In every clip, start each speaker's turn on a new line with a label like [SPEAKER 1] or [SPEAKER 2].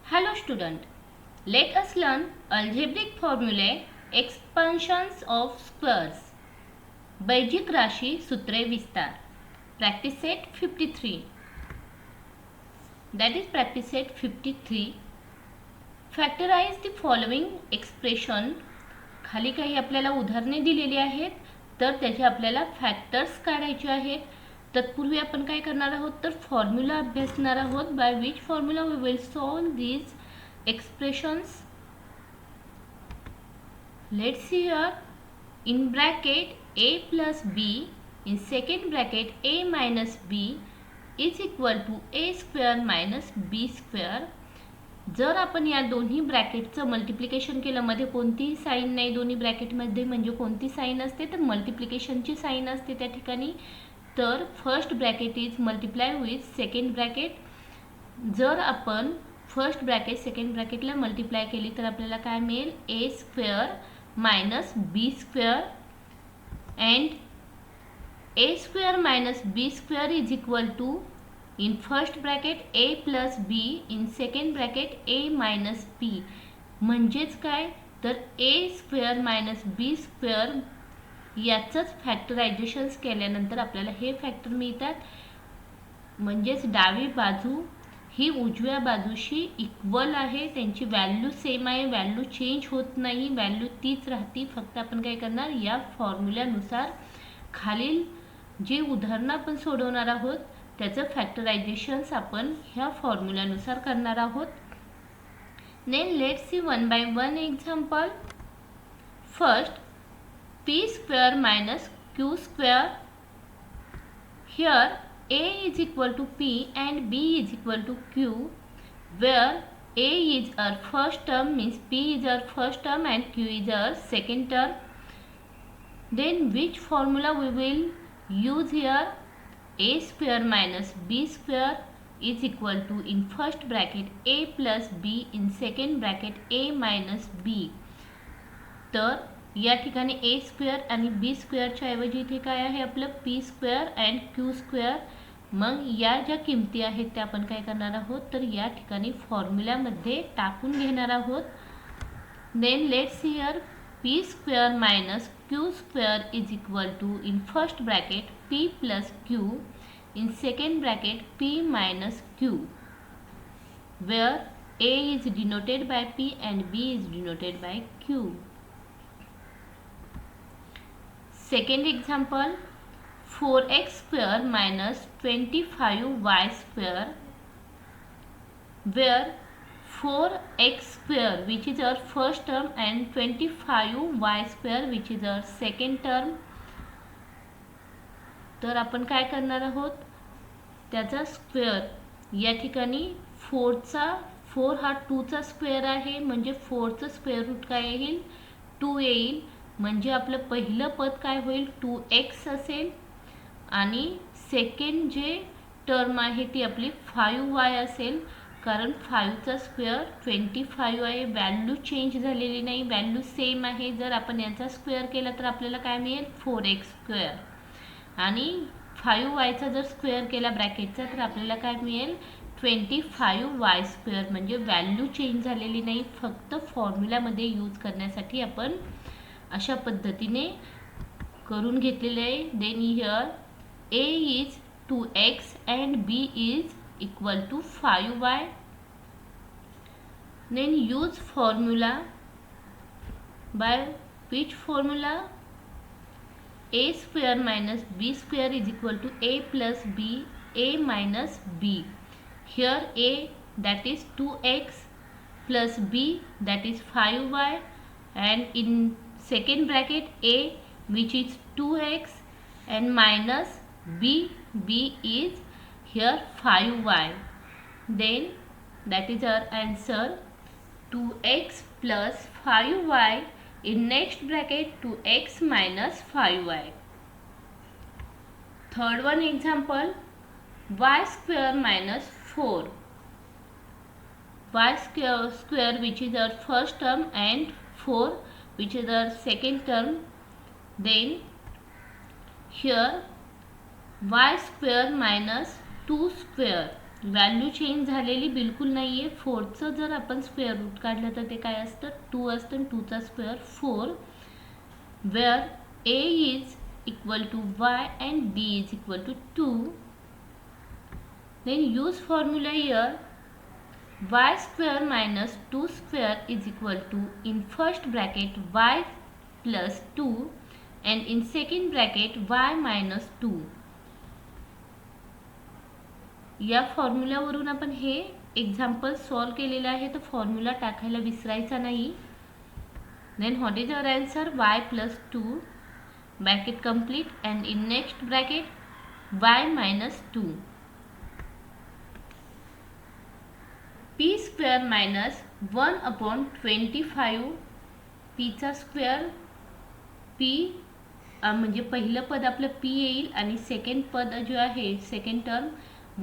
[SPEAKER 1] Hello student, let us learn algebraic formulae, expansions of squares. बैजिक राशी सूत्रे विस्तार. Practice set 53. That is practice set 53. Factorize the following expression. खाली काही आपल्याला उदाहरणे दिलेली आहेत, तर त्याचे आपल्याला फॅक्टर्स काढायचे आहेत. तत्पूर्वी आपण काय करणार आहोत तर फॉर्म्युला अभ्यासणार आहोत. By which formula we will solve these expressions. Let's see here. In bracket a plus b, in second bracket a minus b is equal to a square minus b square. जर आपण या दोन्ही ब्रॅकेटचं multiplication केलं, मध्ये कोणतीही sine नाही दोन्ही ब्रॅकेटमध्ये, म्हणजे कोणती साईन असते तर मल्टिप्लिकेशनची साईन असते त्या ठिकाणी. तर first bracket is multiply with second bracket. जर आपण फर्स्ट ब्रॅकेट सेकंड ब्रॅकेटला मल्टिप्लाय केली तर आपल्याला काय मिळेल, A square minus B square. And A square minus B square is equal to in first bracket A plus B, in second bracket A minus B. म्हणजेच काय तर A square minus B square याचंच फॅक्टरायझेशन्स केल्यानंतर आपल्याला हे factor मिळतात. म्हणजेच डावी बाजू ही उजव्या बाजूशी इक्वल आहे, त्यांची व्हॅल्यू सेम आहे, व्हॅल्यू चेंज होत नाही, व्हॅल्यू तीच राहते. फक्त आपण काय करणार, या फॉर्म्युल्यानुसार खालील जे उदाहरणं आपण सोडवणार आहोत त्याचं फॅक्टरायझेशन्स आपण ह्या फॉर्म्युल्यानुसार करणार आहोत. Then let's see one by one example. First p square minus q square. Here a is equal to p and b is equal to q, where a is our first term, means p is our first term and q is our second term. Then which formula we will use here? A square minus b square is equal to, in first bracket a plus b, in second bracket a minus b. तर या ठिकाणी ए square आणि बी स्क्वेअरच्या ऐवजी इथे काय आहे आपलं P square and Q square. मग या ज्या किमती आहेत त्या आपण काय करणार आहोत तर या ठिकाणी फॉर्म्युल्यामध्ये टाकून घेणार आहोत. Then let's here p square minus q square is equal to, in first bracket p plus q, in second bracket p minus q, where a is denoted by p and b is denoted by q. Second example, 4x square minus 25y square, where 4x square which is our first term and 25y square which is our second term. तर आपण काय करणार आहोत, त्याचा square या ठिकाणी 4 हा 2चा square आहे, म्हणजे 4चं स्क्वेअर रूट काय येईल 2 येईल. म्हणजे आपलं पहिलं पद काय होईल 2x असेल आणि सेकंड जे टर्म आहे ती आपली 5y असेल, कारण 5चा स्क्वेअर 25 आहे, व्हॅल्यू चेंज झालेली नाही, व्हॅल्यू सेम आहे. जर आपण याचा स्क्वेअर केला तर आपल्याला काय मिळेल 4x स्क्वेअर, आणि 5yचा जर स्क्वेअर केला ब्रॅकेटचा तर आपल्याला काय मिळेल 25y स्क्वेअर. म्हणजे व्हॅल्यू चेंज झालेली नाही, फक्त फॉर्म्युल्यामध्ये यूज करण्यासाठी आपण अशा पद्धतीने करून घेतलेले आहे. Then here a is 2x and b is equal to 5y. Then use formula. By which formula? a square minus b square is equal to a plus b, a minus b. Here a that is 2x plus b that is 5y, and in second bracket a which is 2x and minus b is here 5y. Then that is our answer, 2x plus 5y in next bracket 2x minus 5y. Third one example, y square minus 4. Y square which is our first term and 4 which is our second term. Then here y square minus 2 square value change झालेली बिलकुल नाही आहे. 4चं जर आपण square route काढलं तर ते काय असतं, 2 असतं. 2चा square 4, where a is equal to y and b is equal to 2. Then use formula here, y square minus 2 square is equal to, in first bracket y plus 2 and in second bracket y minus 2. या फॉर्म्युलावरून आपण हे example solve केलेलं आहे, तर formula टाकायला विसरायचा नाही. Then what is our answer, y plus 2 bracket complete and in next bracket y minus 2. p square minus 1 upon 25, p चा स्क्वेअर, p म्हणजे पहिलं पद आपलं p येईल आणि सेकंड पद जो आहे सेकंड टर्म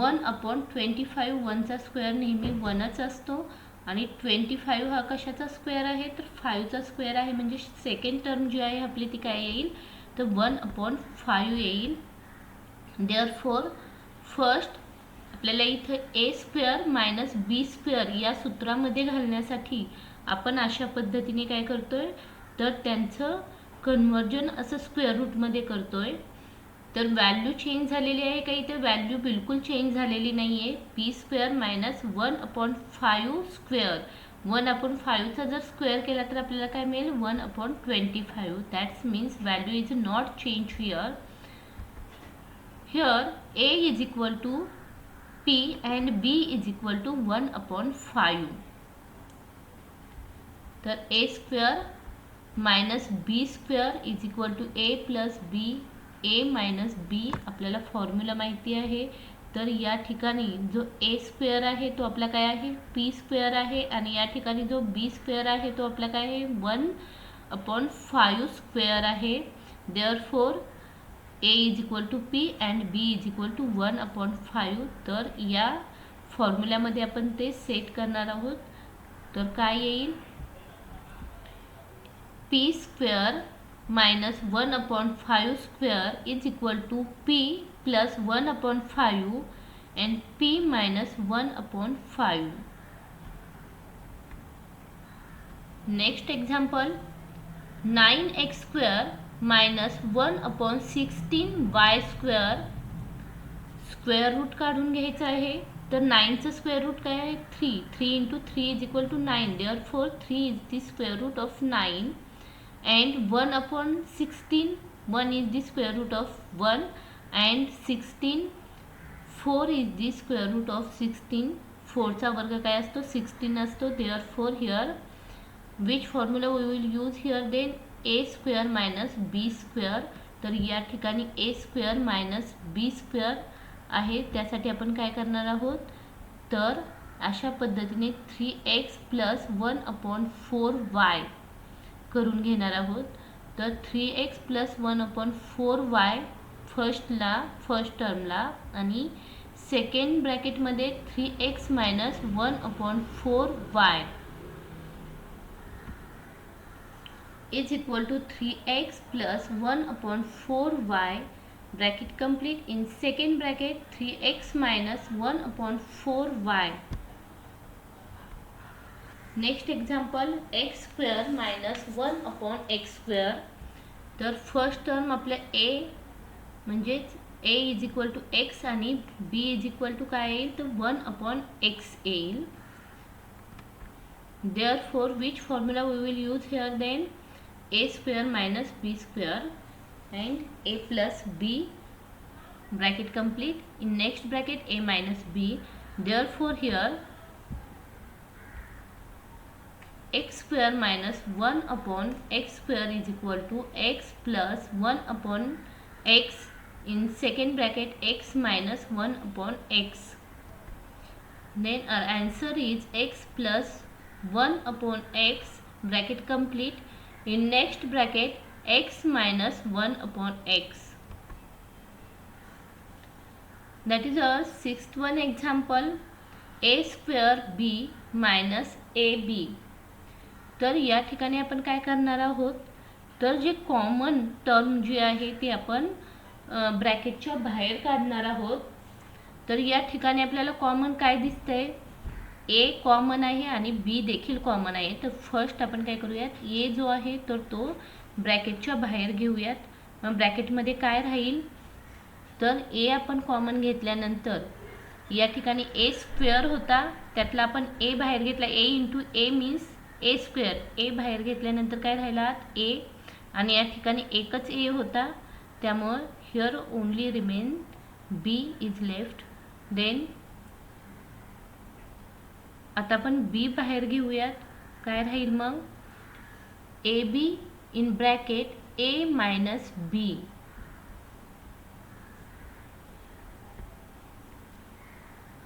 [SPEAKER 1] 1 अपॉन 25. 1चा स्क्वेअर नेहमी 1च असतो आणि 25 हा कशाचा स्क्वेअर आहे, तर 5चा स्क्वेअर आहे. म्हणजे सेकंड टर्म जी आहे आपली ती काय येईल, तर 1 अपॉन 5 येईल. देअरफॉर फर्स्ट आपल्याला इथे a square minus b square या सूत्रामध्ये घालण्यासाठी आपण अशा पद्धतीने काय करतोय, तर त्यांचं कन्वर्जन असं स्क्वेअर रूटमध्ये करतोय. तर व्हॅल्यू चेंज झालेली आहे का, इथे व्हॅल्यू बिलकुल चेंज झालेली नाही आहे. P square minus 1 upon 5 square, 1 upon 5चा जर स्क्वेअर केला तर आपल्याला काय मिळेल, 1 upon 25. That's means value is not change here. Here a is equal to p and b is equal to 1 upon 5. तर a square minus b square is equal to a plus b, a minus b आपल्याला formula माहिती आहे. तर या ठिकाणी जो a square आहे तो आपला काय आहे, p स्क्वेअर आहे आणि या ठिकाणी जो b स्क्वेअर आहे तो आपला काय आहे, 1 अपॉन 5 स्क्वेअर आहे. Therefore a is equal to p and b is equal to 1 upon 5. तर या फॉर्म्युल्यामध्ये आपण ते सेट करणार आहोत. तर काय येईल, p square minus 1 upon 5 square is equal to p plus 1 upon 5 and p minus 1 upon 5. Next example, 9x square minus 1 upon 16y square. Square root काढून घ्यायचं आहे. तर 9चं स्क्वेअर रूट काय आहे, 3. 3 into 3 is equal to 9. Therefore 3 is the square root of 9 and 1 upon 16, 1 is the square root of 1 and 16, 4 is the square root of 16. 4चा वर्ग काय असतो, 16 असतो. therefore here which formula we will use here, then a square minus b square. तर या ठिकाणी a square minus b square आहे, त्यासाठी आपण काय करणार आहोत, तर अशा पद्धतीने 3x प्लस 1 अपॉन 4y करून घेणार आहोत. तर 3x plus 1 upon 4y first टर्मला आणि सेकंड ब्रॅकेटमध्ये 3x minus 1 upon 4y is equal to 3x plus 1 upon 4y bracket complete. In second bracket 3x minus 1 upon 4y. Next example, X square minus 1 upon X square. तर first term आपल्या a म्हणजेच a is equal to X आणि b is equal to काय येईल, तर 1 upon X येईल. Therefore which formula we will use here, then a square minus b square and a plus b bracket complete. In next bracket a minus b. Therefore here x square minus 1 upon x square is equal to x plus 1 upon x in second bracket x minus 1 upon x. Then our answer is x plus 1 upon x bracket complete. In next bracket x minus 1 upon x. That is our sixth one example, a square b minus ab. तर या ठिकाणी आपण काय करणार आहोत, तर जे common term जी आहे ती आपण ब्रॅकेटच्या बाहेर काढणार आहोत. तर या ठिकाणी आपल्याला कॉमन काय दिसतंय, ए कॉमन आहे आणि बी देखील कॉमन आहे. तर फर्स्ट आपण काय करूयात, ए जो आहे तर तो ब्रॅकेटच्या बाहेर घेऊयात. मग ब्रॅकेटमध्ये काय राहील, तर ए आपण कॉमन घेतल्यानंतर या ठिकाणी ए स्क्वेअर होता, त्यातला आपण ए बाहेर घेतला, ए इंटू ए मीन्स ए स्क्वेअर. ए बाहेर घेतल्यानंतर काय राहिला ए, आणि या ठिकाणी एकच ए होता, त्यामुळं here only remain b is left. Then आता आपण बी बाहेर घेऊयात, काय राहील मग, a b in bracket A minus b.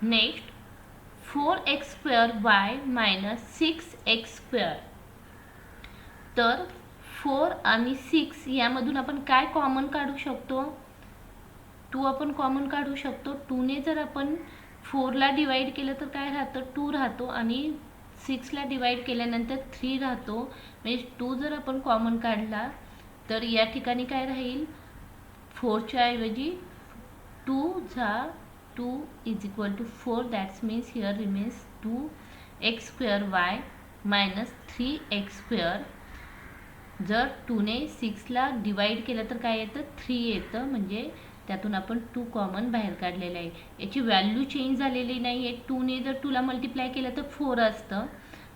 [SPEAKER 1] Next 4x square y minus 6x square. तर 4 आणि 6 यामधून आपण काय कॉमन काढू शकतो, 2 आपण कॉमन काढू शकतो. 2ने जर आपण 4ला डिवाइड केलं तर काय राहतं, 2 राहतो, आणि 6ला डिवाइड केल्यानंतर 3 राहतो. म्हणजे 2 जर आपण कॉमन काढला तर या ठिकाणी काय राहील, 4च्या ऐवजी 2 is equal to 4. That means here remains 2x square y minus 3x square. जर 2ने 6ला डिवाइड केलं तर काय येतं, 3 येतं. म्हणजे त्यातून आपण 2 कॉमन बाहेर काढलेलं आहे. याची व्हॅल्यू चेंज झालेली नाही आहे. 2ने जर 2ला मल्टिप्लाय केलं तर 4 असतं,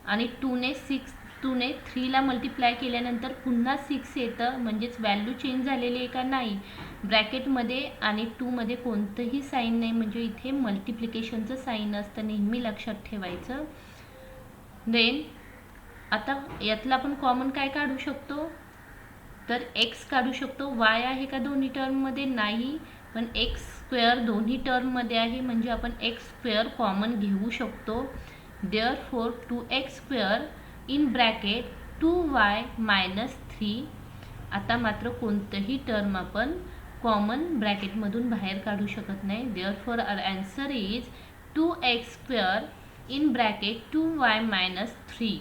[SPEAKER 1] आणि 2ने 3ला मल्टिप्लाय केल्यानंतर पुन्हा 6 येतं. म्हणजेच व्हॅल्यू चेंज झालेली आहे का, नाही. ब्रॅकेटमध्ये आणि 2मध्ये कोणतंही साईन नाही, म्हणजे इथे मल्टिप्लिकेशनचं साईन असतं, नेहमी लक्षात ठेवायचं. देन आता यातला आपण कॉमन काय काढू शकतो, तर x काढू शकतो. y आहे का दोन्ही टर्ममध्ये, नाही, पण x स्क्वेअर दोन्ही टर्ममध्ये आहे, म्हणजे आपण x स्क्वेअर कॉमन घेऊ शकतो. Therefore 2x square in bracket 2y minus 3. आता मात्र कोणतंही टर्म आपण कॉमन ब्रॅकेटमधून बाहेर काढू शकत नाही. Therefore our answer is 2x square in bracket 2y minus 3.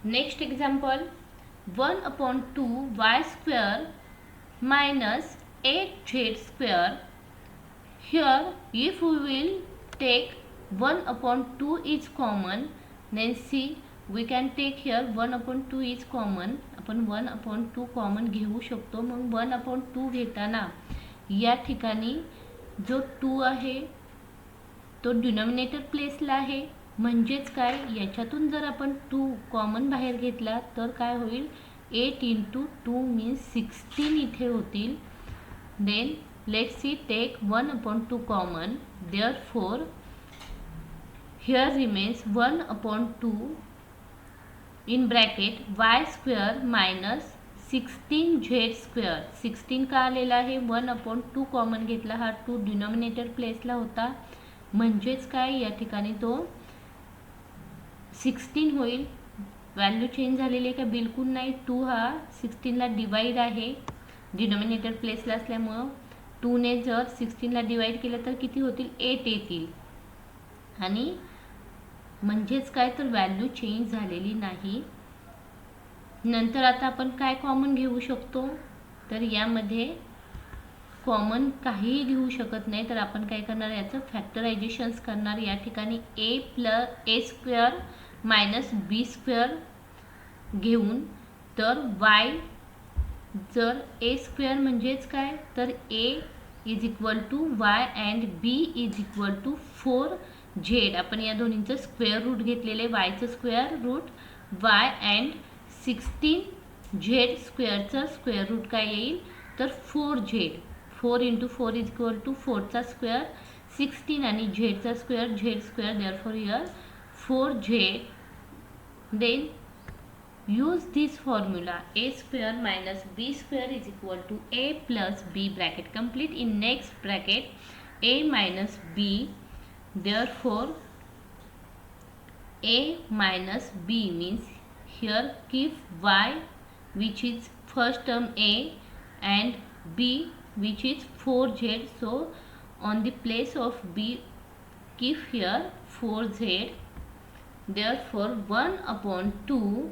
[SPEAKER 1] Next example, 1/2 y square minus 8z square. Here if we will take 1/2 is common, then see we can take here 1/2 is common. आपण 1/2 common घेऊ शकतो. मग 1/2 घेताना या ठिकाणी जो 2 आहे तो डिनॉमिनेटर प्लेसला आहे, म्हणजेच काय, याच्यातून जर आपण 2 कॉमन बाहेर घेतला तर काय होईल, 8 इंटू 2 मीन्स 16 इथे होतील. Then let's see, take 1/2 common. Therefore here remains 1/2 in bracket y square minus 16z square. 16 का आलेला आहे, 1/2 कॉमन घेतला, हा 2 डिनॉमिनेटर प्लेसला होता, म्हणजेच काय, या ठिकाणी तो 16 होईल. व्हॅल्यू चेंज झालेली आहे का, बिलकुल नाही. 2 हा 16ला डिवाइड आहे, डिनॉमिनेटर प्लेसला असल्यामुळं 2ने जर 16ला डिवाइड केलं तर किती होतील, 8 येतील. आणि म्हणजेच काय, तर व्हॅल्यू चेंज झालेली नाही. नंतर आता आपण काय कॉमन घेऊ शकतो, तर यामध्ये कॉमन काहीही घेऊ शकत नाही. तर आपण काय करणार, याचं फॅक्टरायझेशन्स करणार. या ठिकाणी a square minus B square घेऊन, तर y जर a स्क्वेअर म्हणजेच काय, तर a is equal to y and b is equal to 4z. आपण या दोन्हींचं स्क्वेअर रूट घेतलेले, yचं square root y and 16z स्क्वेअरचं स्क्वेअर रूट काय येईल, तर 4z. 4 into 4 is equal to 4चा स्क्वेअर 16 आणि झेडचा square Z square. Therefore here 4z. Then use this formula, a square minus b square is equal to a plus b. Bracket complete. In next bracket a minus b. Therefore a minus b means here keep y which is first term a and b which is 4z. So on the place of b keep here 4z. Therefore 1/2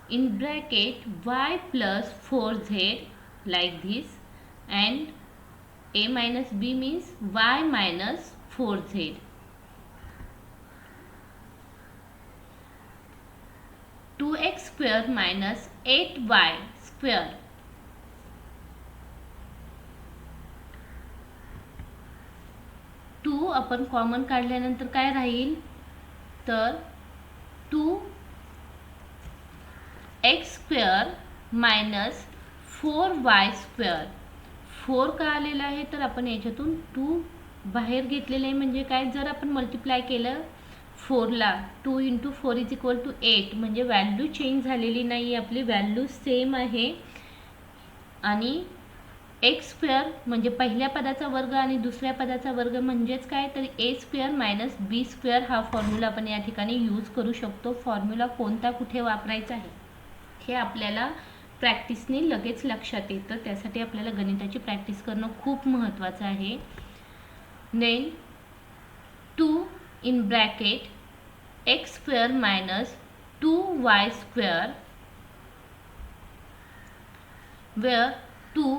[SPEAKER 1] in bracket y plus 4z like this, and a minus b means y minus 4z. 2x square minus 8y square. 2 आपण common काढल्यानंतर काय राहील तर 2x square minus 4y square. 4 का आलेला आहे तर आपण याच्यातून 2 बाहेर घेतलेले आहे. म्हणजे काय, जर आपण मल्टिप्लाय केलं 4ला 2 × 4 = 8 म्हणजे व्हॅल्यू चेंज झालेली नाही, आपली व्हॅल्यू सेम आहे. आणि एक्स स्क्वेअर म्हणजे पहिल्या पदाचा वर्ग आणि दुसऱ्या पदाचा वर्ग म्हणजेच काय तर A square minus B square हा फॉर्म्युला आपण या ठिकाणी यूज करू शकतो. फॉर्म्युला कोणता कुठे वापरायचा आहे हे आपल्याला प्रॅक्टिसने लगेच लक्षात येतं. त्यासाठी आपल्याला गणिताची प्रॅक्टिस करणं खूप महत्त्वाचं आहे. Then 2 in bracket x square minus 2y square where 2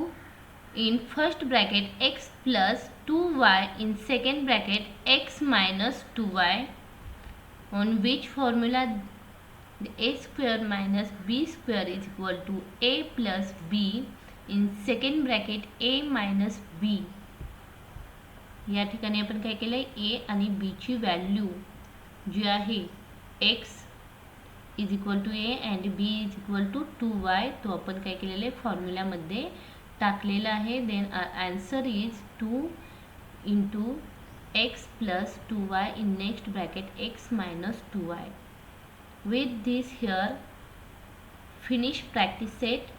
[SPEAKER 1] in first bracket x plus 2y in second bracket x minus 2y, on which formula the a square minus b square is equal to a plus b in second bracket a minus b. या ठिकाणी आपण काय केलं आहे, a आणि b ची value जी आहे x is equal to a and b is equal to 2y तो आपण काय केलेले फॉर्म्युलामध्ये टाकलेला आहे. Then answer is 2 × x plus 2y in next bracket x minus 2y. With this here finish practice set.